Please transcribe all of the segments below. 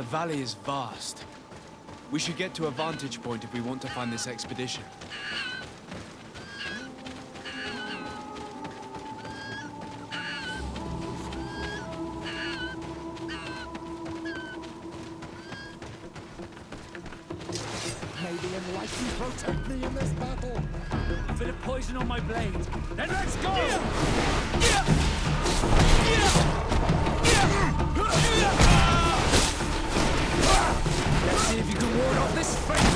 The valley is vast. We should get to a vantage point if we want to find this expedition. May the enlightened protect me in this battle! A bit of poison on my blade. Then let's go! Let's see if you can ward off this fate!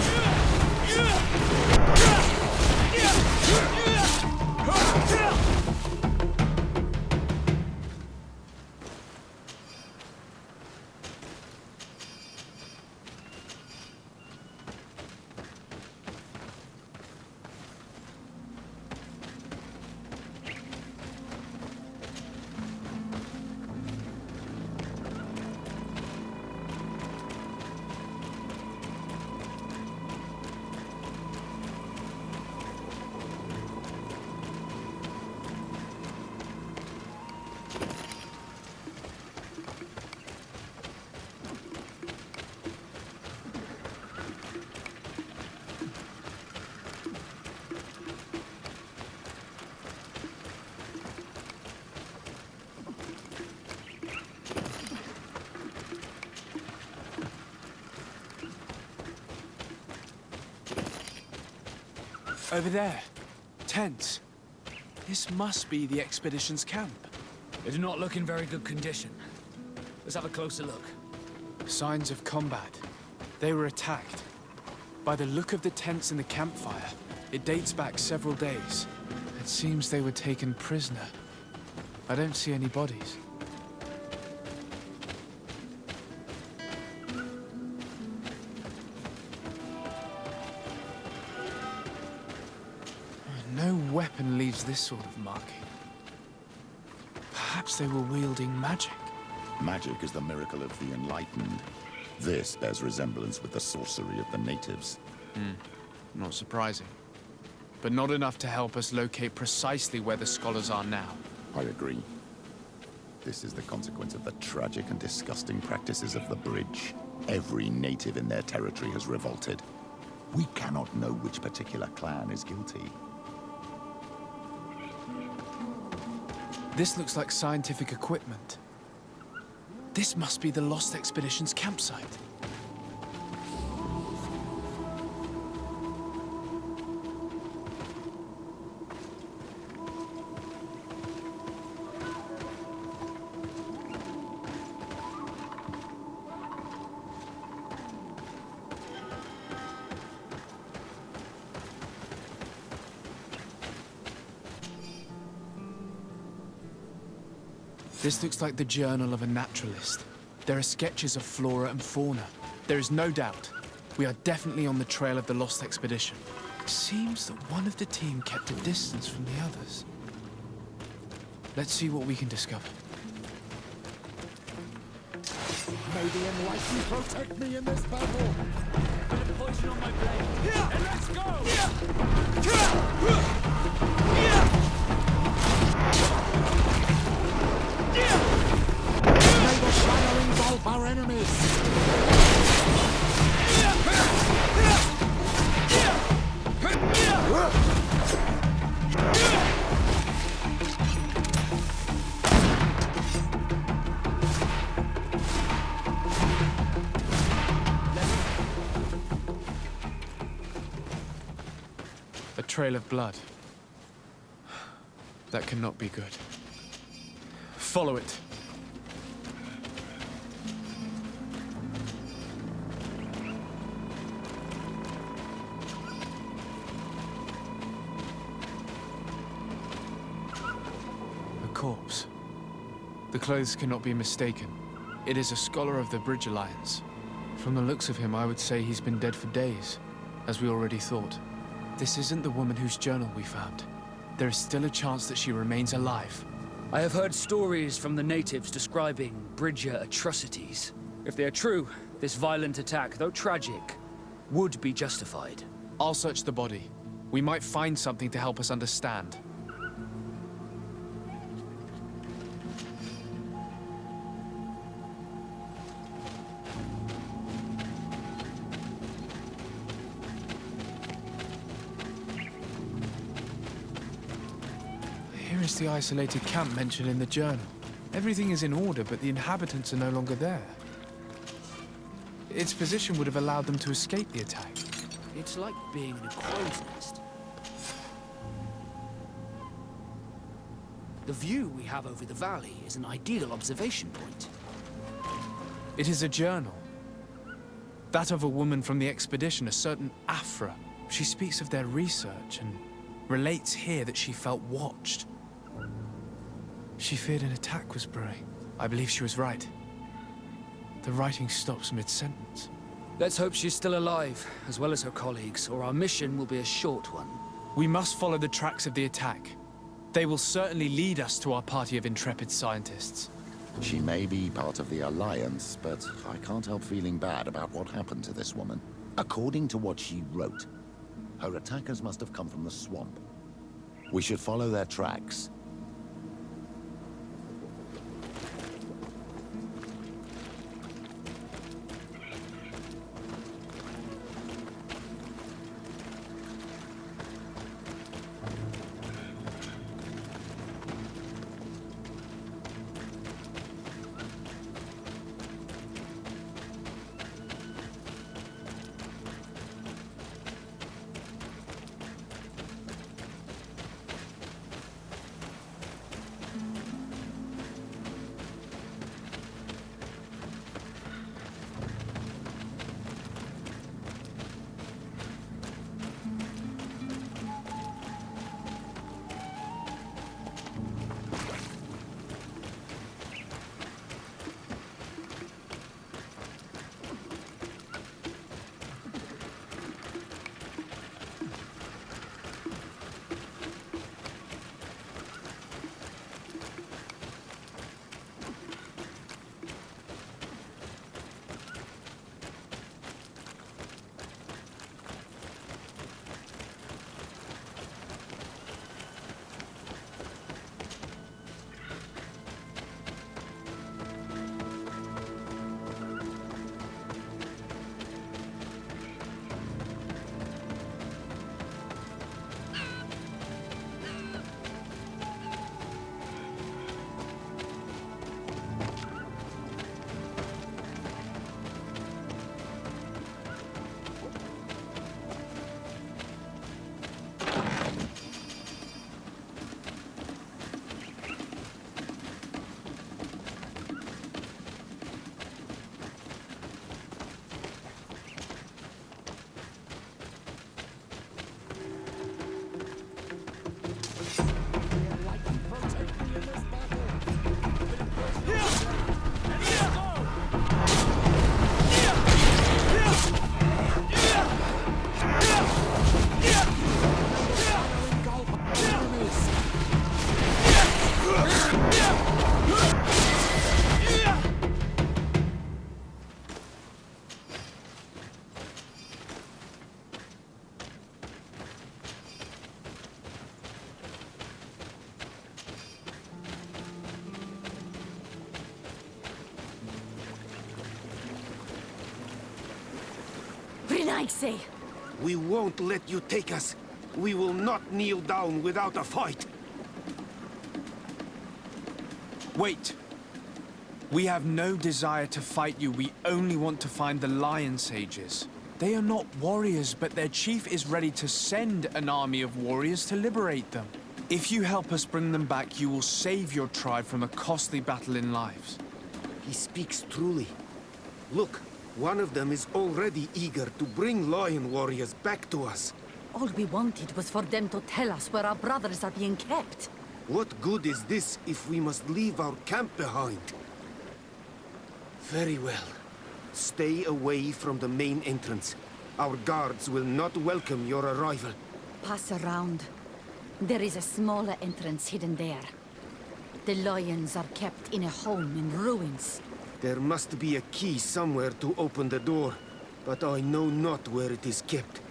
Over there. Tents. This must be the expedition's camp. They do not look in very good condition. Let's have a closer look. Signs of combat. They were attacked. By the look of the tents and the campfire, it dates back several days. It seems they were taken prisoner. I don't see any bodies. No weapon leaves this sort of marking. Perhaps they were wielding magic. Magic is the miracle of the enlightened. This bears resemblance with the sorcery of the natives. Not surprising. But not enough to help us locate precisely where the scholars are now. I agree. This is the consequence of the tragic and disgusting practices of the bridge. Every native in their territory has revolted. We cannot know which particular clan is guilty. This looks like scientific equipment. This must be the Lost Expedition's campsite. This looks like the journal of a naturalist. There are sketches of flora and fauna. There is no doubt. We are definitely on the trail of the Lost Expedition. It seems that one of the team kept a distance from the others. Let's see what we can discover. May the enlightened protect me in this battle! A bit of poison on my blade. And let's go! May the shadow engulf our enemies! A trail of blood. That cannot be good. Follow it. A corpse. The clothes cannot be mistaken. It is a scholar of the Bridge Alliance. From the looks of him, I would say he's been dead for days, as we already thought. This isn't the woman whose journal we found. There is still a chance that she remains alive. I have heard stories from the natives describing Bridger atrocities. If they are true, this violent attack, though tragic, would be justified. I'll search the body. We might find something to help us understand. Here is the isolated camp mentioned in the journal. Everything is in order, but the inhabitants are no longer there. Its position would have allowed them to escape the attack. It's like being in a crow's nest. The view we have over the valley is an ideal observation point. It is a journal. That of a woman from the expedition, a certain Aphra. She speaks of their research and relates here that she felt watched. She feared an attack was brewing. I believe she was right. The writing stops mid-sentence. Let's hope she's still alive, as well as her colleagues, or our mission will be a short one. We must follow the tracks of the attack. They will certainly lead us to our party of intrepid scientists. She may be part of the Alliance, but I can't help feeling bad about what happened to this woman. According to what she wrote, her attackers must have come from the swamp. We should follow their tracks. We won't let you take us. We will not kneel down without a fight. Wait. We have no desire to fight you. We only want to find the Lion Sages. They are not warriors, but their chief is ready to send an army of warriors to liberate them. If you help us bring them back, you will save your tribe from a costly battle in lives. He speaks truly. Look, one of them is already eager to bring lion warriors back to us. All we wanted was for them to tell us where our brothers are being kept. What good is this if we must leave our camp behind? Very well. Stay away from the main entrance. Our guards will not welcome your arrival. Pass around. There is a smaller entrance hidden there. The lions are kept in a home in ruins. There must be a key somewhere to open the door, but I know not where it is kept.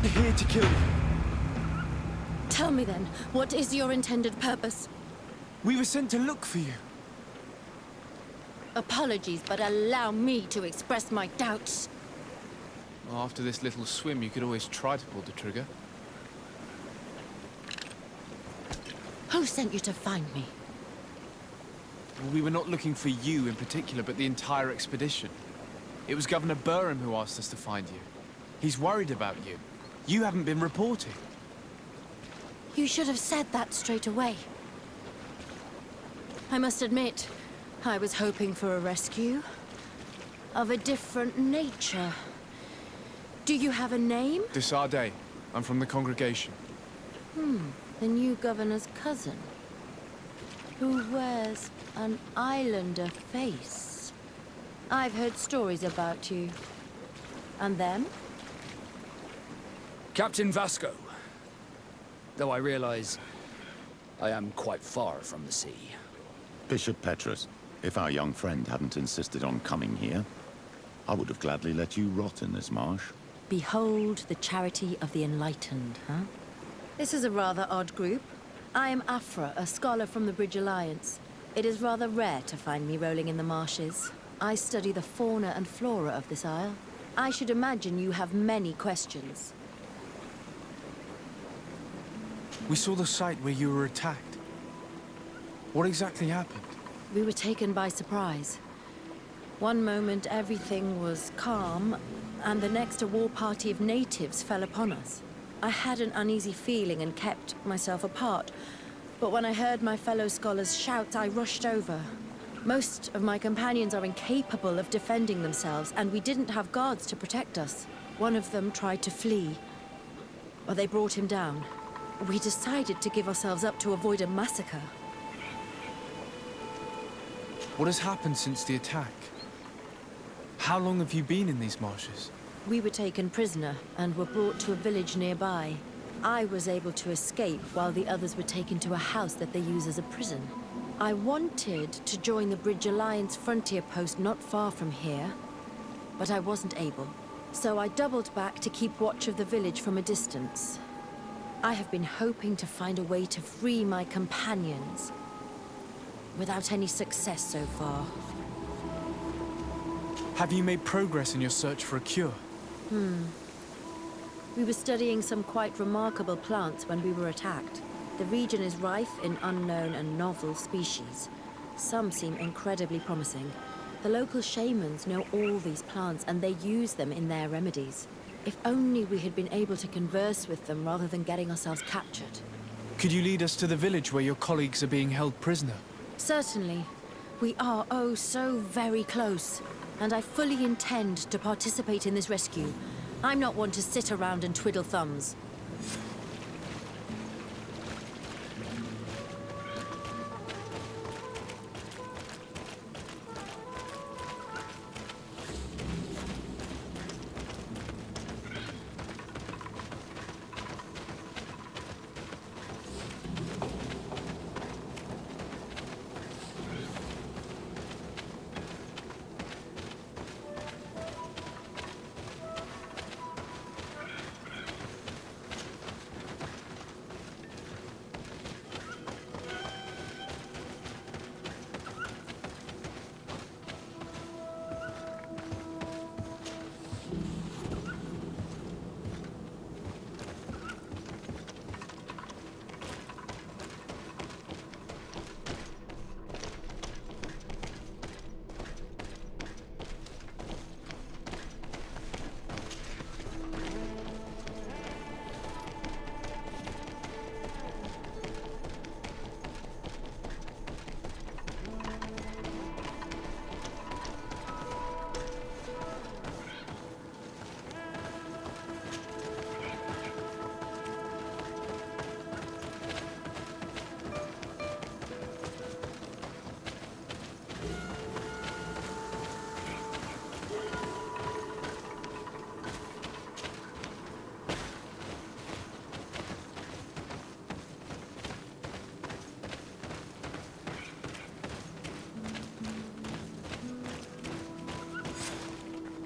not here to kill you. Tell me then, what is your intended purpose? We were sent to look for you. Apologies, but allow me to express my doubts. Well, after this little swim, you could always try to pull the trigger. Who sent you to find me? Well, we were not looking for you in particular, but the entire expedition. It was Governor Daren who asked us to find you. He's worried about you. You haven't been reporting. You should have said that straight away. I must admit, I was hoping for a rescue. Of a different nature. Do you have a name? Desarde. I'm from the congregation. The new governor's cousin. Who wears an islander face. I've heard stories about you. And them? Captain Vasco. Though I realize I am quite far from the sea. Bishop Petrus, if our young friend hadn't insisted on coming here, I would have gladly let you rot in this marsh. Behold the charity of the enlightened, huh? This is a rather odd group. I am Afra, a scholar from the Bridge Alliance. It is rather rare to find me rolling in the marshes. I study the fauna and flora of this isle. I should imagine you have many questions. We saw the site where you were attacked. What exactly happened? We were taken by surprise. One moment everything was calm, and the next a war party of natives fell upon us. I had an uneasy feeling and kept myself apart, but when I heard my fellow scholars shout, I rushed over. Most of my companions are incapable of defending themselves, and we didn't have guards to protect us. One of them tried to flee, but they brought him down. We decided to give ourselves up to avoid a massacre. What has happened since the attack? How long have you been in these marshes? We were taken prisoner and were brought to a village nearby. I was able to escape while the others were taken to a house that they use as a prison. I wanted to join the Bridge Alliance frontier post not far from here, but I wasn't able. So I doubled back to keep watch of the village from a distance. I have been hoping to find a way to free my companions, without any success so far. Have you made progress in your search for a cure? We were studying some quite remarkable plants when we were attacked. The region is rife in unknown and novel species. Some seem incredibly promising. The local shamans know all these plants and they use them in their remedies. If only we had been able to converse with them rather than getting ourselves captured. Could you lead us to the village where your colleagues are being held prisoner? Certainly. We are, oh, so very close. And I fully intend to participate in this rescue. I'm not one to sit around and twiddle thumbs.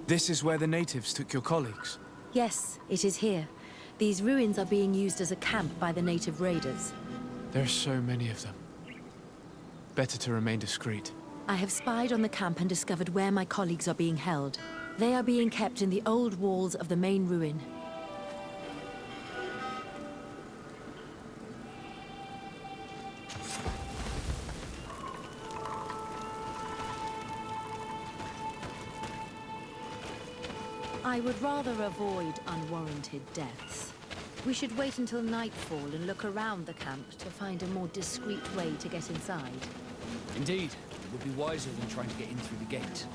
This is where the natives took your colleagues. Yes, it is here. These ruins are being used as a camp by the native raiders. There are so many of them. Better to remain discreet. I have spied on the camp and discovered where my colleagues are being held. They are being kept in the old walls of the main ruin. I would rather avoid unwarranted deaths. We should wait until nightfall and look around the camp to find a more discreet way to get inside. Indeed, it would be wiser than trying to get in through the gate.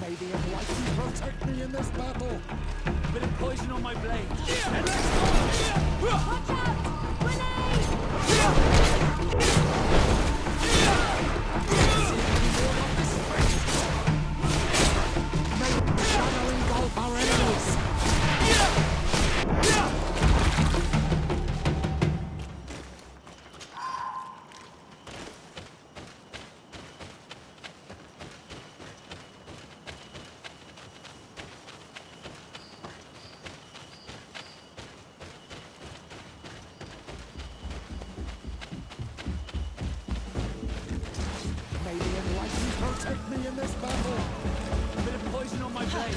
May the enlightened protect me in this battle! Bit of poison on my blade. Watch out! Grenade! May the shadow engulf our enemies! May the enlightened protect me in this battle! Bit of poison on my blade.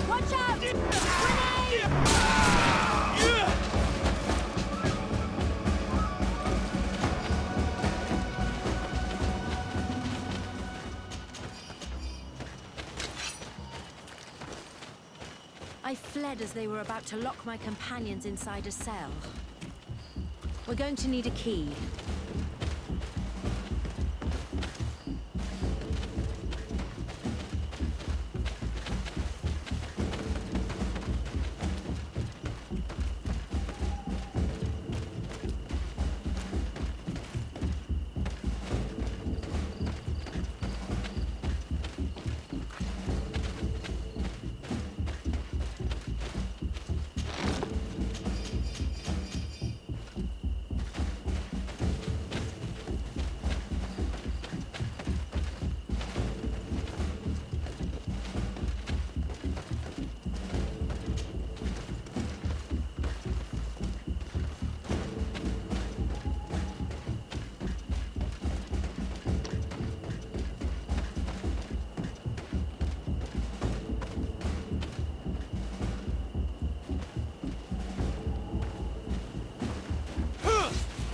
Watch out! Grenade! I fled as they were about to lock my companions inside a cell. We're going to need a key.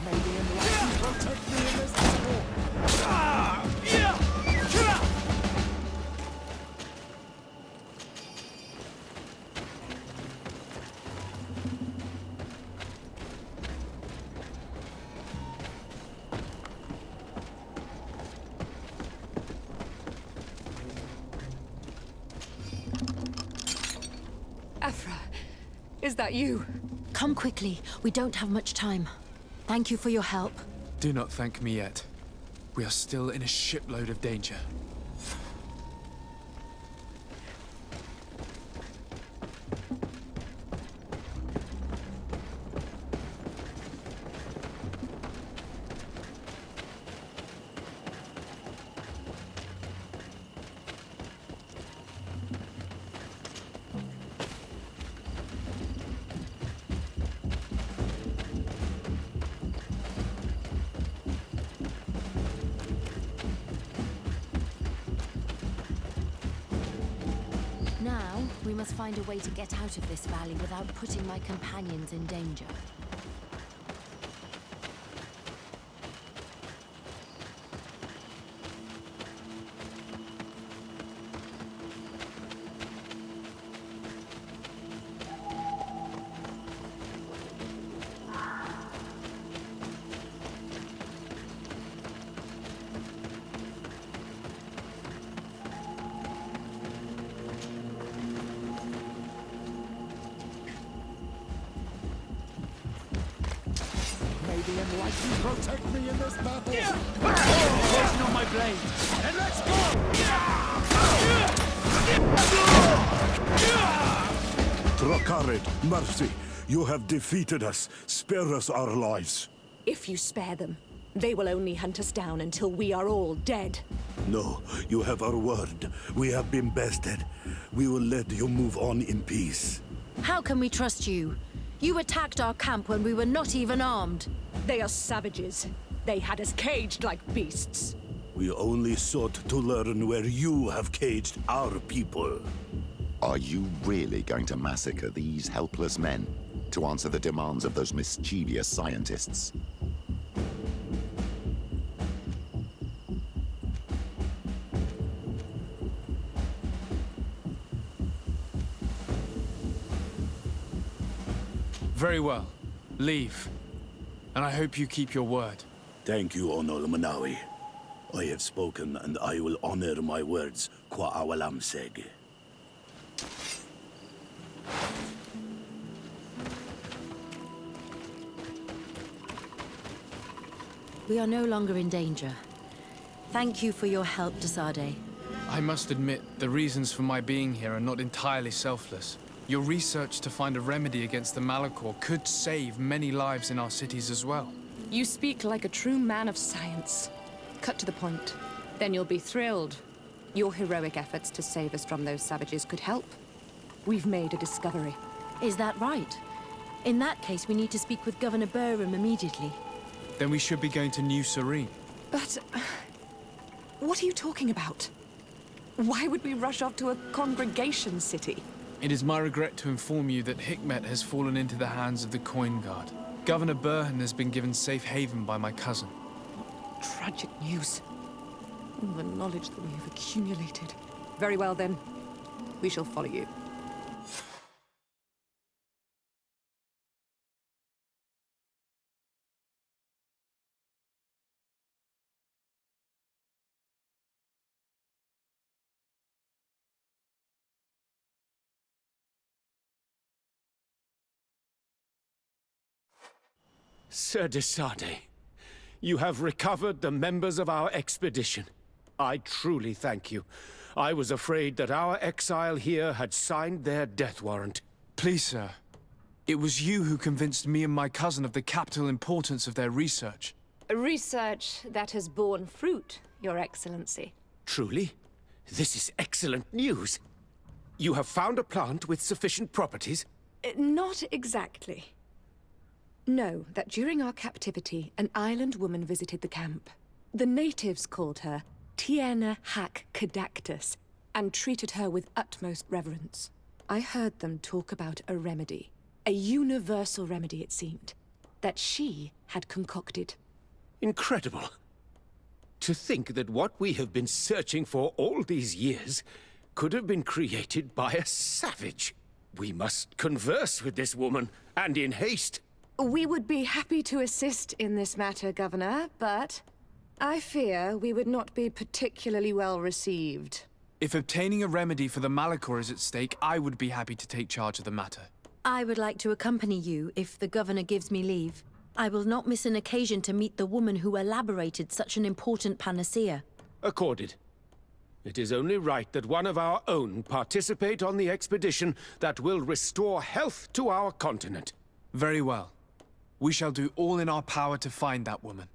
May the enlightened protect me in this battle! Afra, is that you? Come quickly. We don't have much time. Thank you for your help. Do not thank me yet. We are still in a shipload of danger. Now, we must find a way to get out of this valley without putting my companions in danger. like you protect me in this battle! Poison on my blade. And let's go! Trakarid, mercy. You have defeated us. Spare us our lives. If you spare them, they will only hunt us down until we are all dead. No, you have our word. We have been bested. We will let you move on in peace. How can we trust you? You attacked our camp when we were not even armed. They are savages. They had us caged like beasts. We only sought to learn where you have caged our people. Are you really going to massacre these helpless men to answer the demands of those mischievous scientists? Very well. Leave. And I hope you keep your word. Thank you, Onol Manawi. I have spoken, and I will honor my words, qua awalam seg. We are no longer in danger. Thank you for your help, Desade. I must admit, the reasons for my being here are not entirely selfless. Your research to find a remedy against the Malachor could save many lives in our cities as well. You speak like a true man of science. Cut to the point. Then you'll be thrilled. Your heroic efforts to save us from those savages could help. We've made a discovery. Is that right? In that case, we need to speak with Governor Burham immediately. Then we should be going to New Serene. But... what are you talking about? Why would we rush off to a congregation city? It is my regret to inform you that Hikmet has fallen into the hands of the Coin Guard. Governor Burhan has been given safe haven by my cousin. Tragic news. All the knowledge that we have accumulated. Very well, then. We shall follow you. Sir Desade, you have recovered the members of our expedition. I truly thank you. I was afraid that our exile here had signed their death warrant. Please, sir. It was you who convinced me and my cousin of the capital importance of their research. Research that has borne fruit, Your Excellency. Truly? This is excellent news. You have found a plant with sufficient properties? Not exactly. Know that during our captivity, an island woman visited the camp. The natives called her tierna cadachtas and treated her with utmost reverence. I heard them talk about a remedy, a universal remedy it seemed, that she had concocted. Incredible. To think that what we have been searching for all these years could have been created by a savage. We must converse with this woman, and in haste. We would be happy to assist in this matter, Governor, but I fear we would not be particularly well received. If obtaining a remedy for the Malachor is at stake, I would be happy to take charge of the matter. I would like to accompany you if the Governor gives me leave. I will not miss an occasion to meet the woman who elaborated such an important panacea. Accorded. It is only right that one of our own participate on the expedition that will restore health to our continent. Very well. We shall do all in our power to find that woman.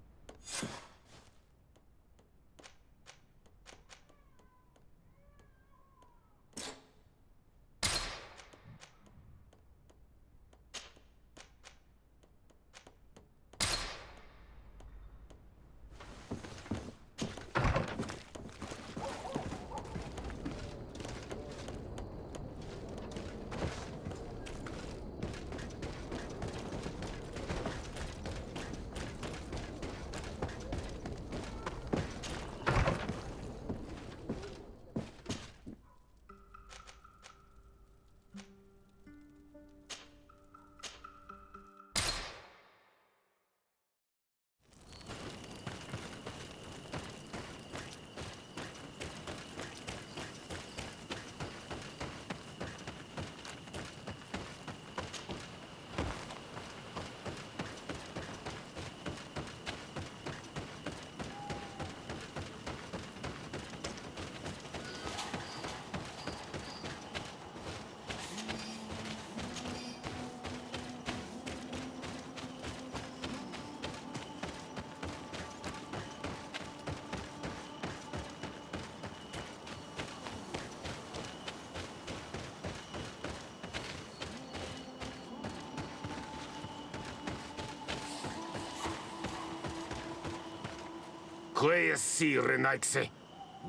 Cleasi, Renaigse.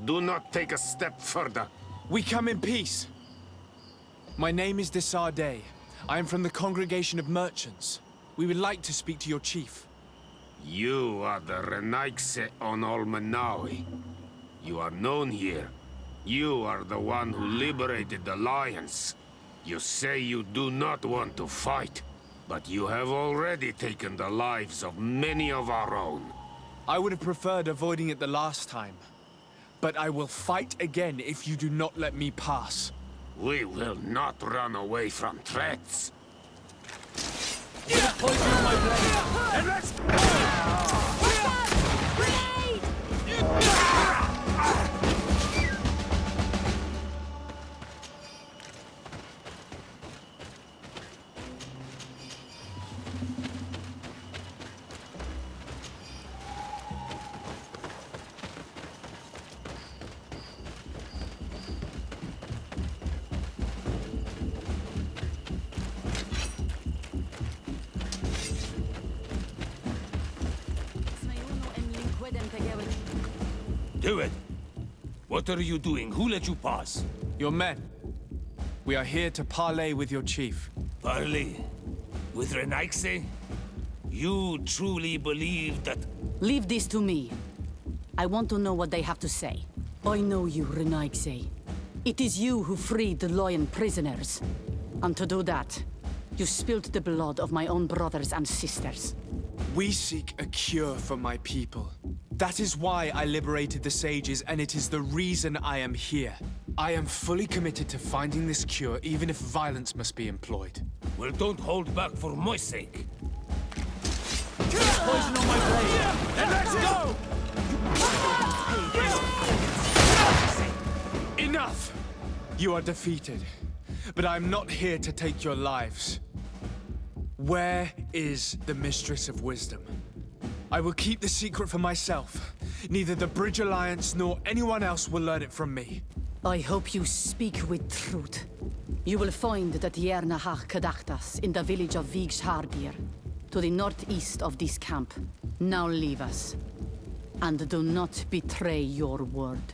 Do not take a step further. We come in peace. My name is Desarde. I am from the Congregation of Merchants. We would like to speak to your chief. You are the Renaigse on Olmenawi. You are known here. You are the one who liberated the Lions. You say you do not want to fight, but you have already taken the lives of many of our own. I would have preferred avoiding it the last time. But I will fight again if you do not let me pass. We will not run away from threats. Poison on my blade! And let's... Do it! What are you doing? Who let you pass? Your men. We are here to parley with your chief. Parley? With Renaigse? You truly believe that... Leave this to me. I want to know what they have to say. I know you, Renaigse. It is you who freed the Lion prisoners. And to do that, you spilled the blood of my own brothers and sisters. We seek a cure for my people. That is why I liberated the sages, and it is the reason I am here. I am fully committed to finding this cure, even if violence must be employed. Well, don't hold back for my sake. Poison on my blade! And let's go! Enough! You are defeated. But I am not here to take your lives. Where is the Mistress of Wisdom? I will keep the secret for myself. Neither the Bridge Alliance nor anyone else will learn it from me. I hope you speak with truth. You will find the tierna cadachtas in the village of harh, to the northeast of this camp. Now leave us. And do not betray your word.